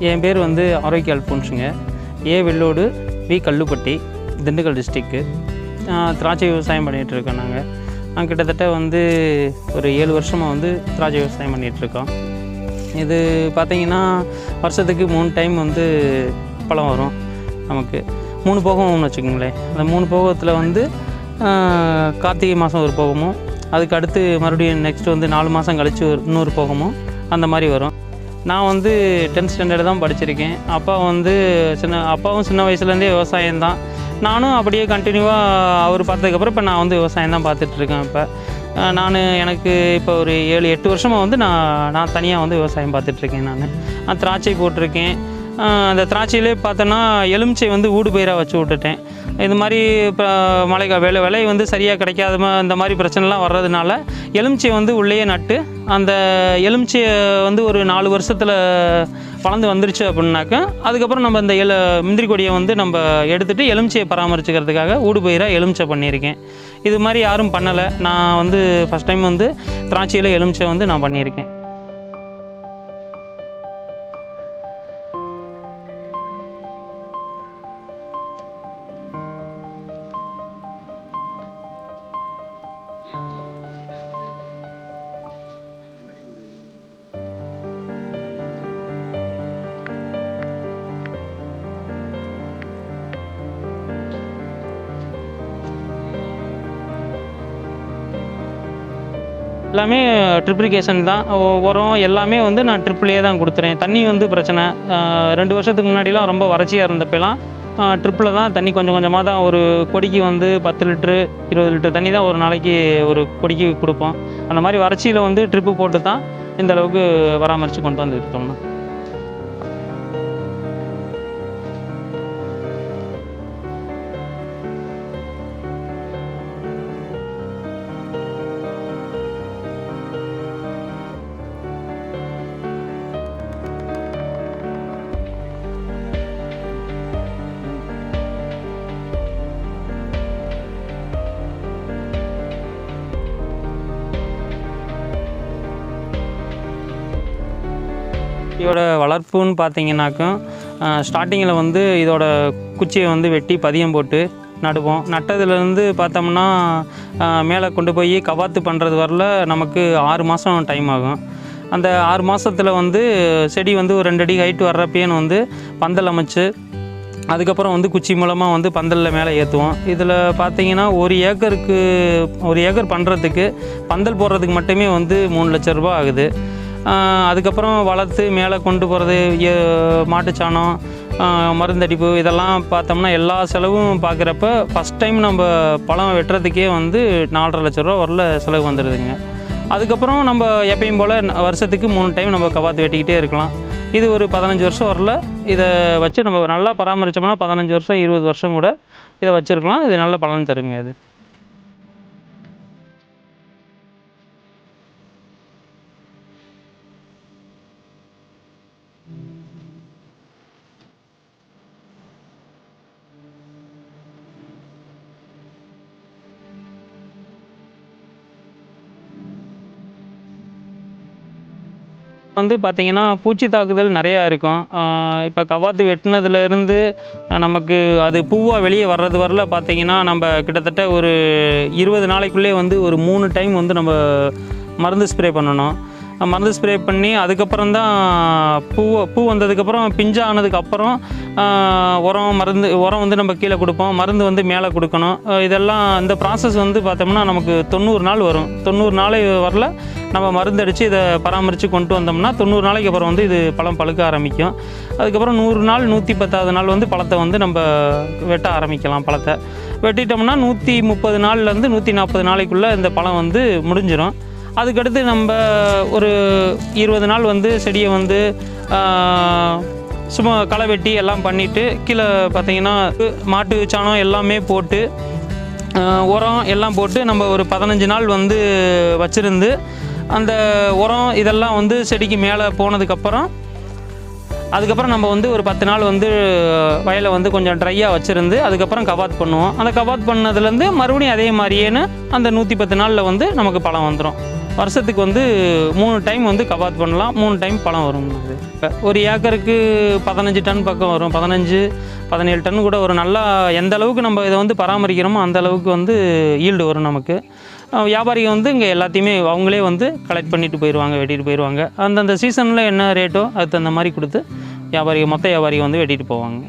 என் பேர் வந்து ஆரோக்கிய அல்போன்ஸுங்க. ஏ வெள்ளோடு, வி கல்லுப்பட்டி, திண்டுக்கல் டிஸ்ட்ரிக்கு. திராட்சை விவசாயம் பண்ணிகிட்ருக்கோம். நாங்கள் கிட்டத்தட்ட வந்து ஒரு 7 வருஷமாக வந்து திராட்சை விவசாயம் பண்ணிகிட்ருக்கோம். இது பார்த்திங்கன்னா வருஷத்துக்கு 3 டைம் வந்து பழம் வரும். நமக்கு 3 போகம்னு வச்சுக்கோங்களேன். அந்த 3 போகத்தில் வந்து கார்த்திகை மாதம் ஒரு போகமும், அதுக்கு அடுத்து மறுபடியும் நெக்ஸ்ட்டு வந்து 4 மாதம் கழித்து ஒரு இன்னொரு போகமும் அந்த மாதிரி வரும். நான் வந்து 10th ஸ்டாண்டர்டு தான் படிச்சிருக்கேன். அப்பாவும் சின்ன வயசுலேருந்தே விவசாயம்தான். நானும் அப்படியே கண்டினியூவாக அவர் பார்த்ததுக்கப்புறம் இப்போ நான் வந்து விவசாயம் தான் பார்த்துட்ருக்கேன். இப்போ எனக்கு இப்போ ஒரு 7-8 வருஷமாக வந்து நான் தனியாக வந்து விவசாயம் பார்த்துட்ருக்கேன். நான் திராட்சை போட்டிருக்கேன். அந்த திராட்சையிலே பார்த்தோன்னா எலுமிச்சை வந்து ஊடு பயிராக வச்சு விட்டுட்டேன். இது மாதிரி இப்போ விலை வந்து சரியாக கிடைக்காத இந்த மாதிரி பிரச்சனைலாம் வர்றதுனால எலுமிச்சை வந்து உள்ளேயே நட்டு அந்த எலுமிச்சையை வந்து ஒரு 4 வருஷத்தில் வளர்ந்து வந்துருச்சு அப்படின்னாக்கா அதுக்கப்புறம் நம்ம இந்த முந்திரி கொடியை வந்து நம்ம எடுத்துகிட்டு எலுமிச்சையை பராமரிச்சுக்கிறதுக்காக ஊடு பயிராக எலுமிச்சை பண்ணியிருக்கேன். இது மாதிரி யாரும் பண்ணலை. நான் வந்து ஃபஸ்ட் டைம் வந்து திராட்சையில் எலுமிச்சை வந்து நான் பண்ணியிருக்கேன். எல்லாமே ட்ரிப்ளிகேஷன் தான். உரம் எல்லாமே வந்து நான் ட்ரிப்லேயே தான் கொடுத்துறேன். தண்ணி வந்து பிரச்சனை. 2 வருஷத்துக்கு முன்னாடிலாம் ரொம்ப வறட்சியாக இருந்தப்பெல்லாம் ட்ரிப்பில் தான் தண்ணி கொஞ்சம் கொஞ்சமாக தான். ஒரு கொடிக்கு வந்து 10 லிட்ரு 20 லிட்டர் தண்ணி தான் ஒரு நாளைக்கு ஒரு கொடிக்கு கொடுப்போம். அந்த மாதிரி வறட்சியில் வந்து ட்ரிப்பு போட்டு தான் இந்த அளவுக்கு பராமரித்து கொண்டு வந்து இருக்கோம்னா. இதோட வளர்ப்புன்னு பார்த்தீங்கன்னாக்கும் ஸ்டார்டிங்கில் வந்து இதோட குச்சியை வந்து வெட்டி பதியம் போட்டு நடுவோம். நட்டதுலேருந்து பார்த்தோம்னா மேலே கொண்டு போய் கவாத்து பண்ணுறது வரல நமக்கு 6 மாதம் டைம் ஆகும். அந்த 6 மாதத்தில் வந்து செடி வந்து ஒரு 2 அடி ஹைட்டு வர்றப்பேன்னு வந்து பந்தல் அமைச்சு அதுக்கப்புறம் வந்து குச்சி மூலமாக வந்து பந்தலில் மேலே ஏற்றுவோம். இதில் பார்த்தீங்கன்னா 1 ஏக்கர் பண்ணுறதுக்கு பந்தல் போடுறதுக்கு மட்டுமே வந்து 3 லட்ச ரூபா ஆகுது. அதுக்கப்புறம் வளர்த்து மேலே கொண்டு போகிறது மாட்டுச்சாணம், மருந்தடிப்பு இதெல்லாம் பார்த்தோம்னா எல்லா செலவும் பார்க்குறப்ப ஃபஸ்ட் டைம் நம்ம பழம் வெட்டுறதுக்கே வந்து 4.5 லட்ச ரூபா வரல செலவு வந்துடுதுங்க. அதுக்கப்புறம் நம்ம எப்பயும் போல் வருஷத்துக்கு 3 டைம் நம்ம கவாத்து வெட்டிக்கிட்டே இருக்கலாம். இது ஒரு 15 வருஷம் வரல. இதை வச்சு நம்ம நல்லா பராமரித்தோம்னா 15 வருஷம் 20 வருஷம் கூட இதை வச்சுருக்கலாம். இது நல்ல பலன் தருங்க. இது வந்து பார்த்திங்கன்னா பூச்சி தாக்குதல் நிறையா இருக்கும். இப்போ கவாத்து வெட்டினதுலேருந்து நமக்கு அது பூவாக வெளியே வர்றது வரல பார்த்திங்கன்னா நம்ம கிட்டத்தட்ட ஒரு 20 நாளைக்குள்ளே வந்து ஒரு 3 டைம் வந்து நம்ம மருந்து ஸ்ப்ரே பண்ணணும். மருந்து ஸ்ப்ரே பண்ணி அதுக்கப்புறம் தான் பூ வந்ததுக்கப்புறம் பிஞ்சா ஆனதுக்கப்புறம் உரம் வந்து நம்ம கீழே கொடுப்போம். மருந்து வந்து மேலே கொடுக்கணும். இதெல்லாம் இந்த ப்ராசஸ் வந்து பார்த்தோம்னா நமக்கு 90 நாள் வரும். 90 நாள் வரல நம்ம மருந்து அடித்து இதை பராமரித்து கொண்டு வந்தோம்னா 90 நாளைக்கு அப்புறம் வந்து இது பழம் பழுக்க ஆரம்பிக்கும். அதுக்கப்புறம் 100 நாள் 110வது நாள் வந்து பழத்தை வந்து நம்ம வெட்ட ஆரம்பிக்கலாம். பழத்தை வெட்டிட்டோம்னா 130 நாள்லேருந்து 140 நாளைக்குள்ளே இந்த பழம் வந்து முடிஞ்சிடும். அதுக்கடுத்து நம்ம ஒரு 20 நாள் வந்து செடியை வந்து சும்மா களை வெட்டி எல்லாம் பண்ணிவிட்டு கீழே பார்த்திங்கன்னா மாட்டு சாணம் எல்லாமே போட்டு உரம் எல்லாம் போட்டு நம்ம ஒரு 15 நாள் வந்து வச்சுருந்து அந்த உரம் இதெல்லாம் வந்து செடிக்கு மேலே போனதுக்கப்புறம் அதுக்கப்புறம் நம்ம வந்து ஒரு 10 நாள் வந்து வயலை வந்து கொஞ்சம் ட்ரையாக வச்சுருந்து அதுக்கப்புறம் கவாத் பண்ணுவோம். அந்த கவாத் பண்ணதுலேருந்து மறுபடியும் அதே மாதிரியேன்னு அந்த 110 நாளில் வந்து நமக்கு பழம் வந்துடும். வருஷத்துக்கு வந்து 3 டைம் வந்து கபாத் பண்ணலாம், 3 டைம் பழம் வரும். ஒரு ஏக்கருக்கு 15 டன் பக்கம் வரும், 15-17 டன் கூட ஒரு நல்லா எந்த அளவுக்கு நம்ம இதை வந்து பராமரிக்கிறோமோ அந்த அளவுக்கு வந்து ஈல்டு வரும் நமக்கு. வியாபாரிகள் வந்து இங்கே எல்லாத்தையுமே அவங்களே வந்து கலெக்ட் பண்ணிட்டு போயிடுவாங்க, வெட்டிட்டு போயிடுவாங்க. அந்தந்த சீசனில் என்ன ரேட்டோ அதுக்கு தகுந்த மாதிரி கொடுத்து வியாபாரிகள் மொத்த வியாபாரிகள் வந்து வெட்டிட்டு போவாங்க.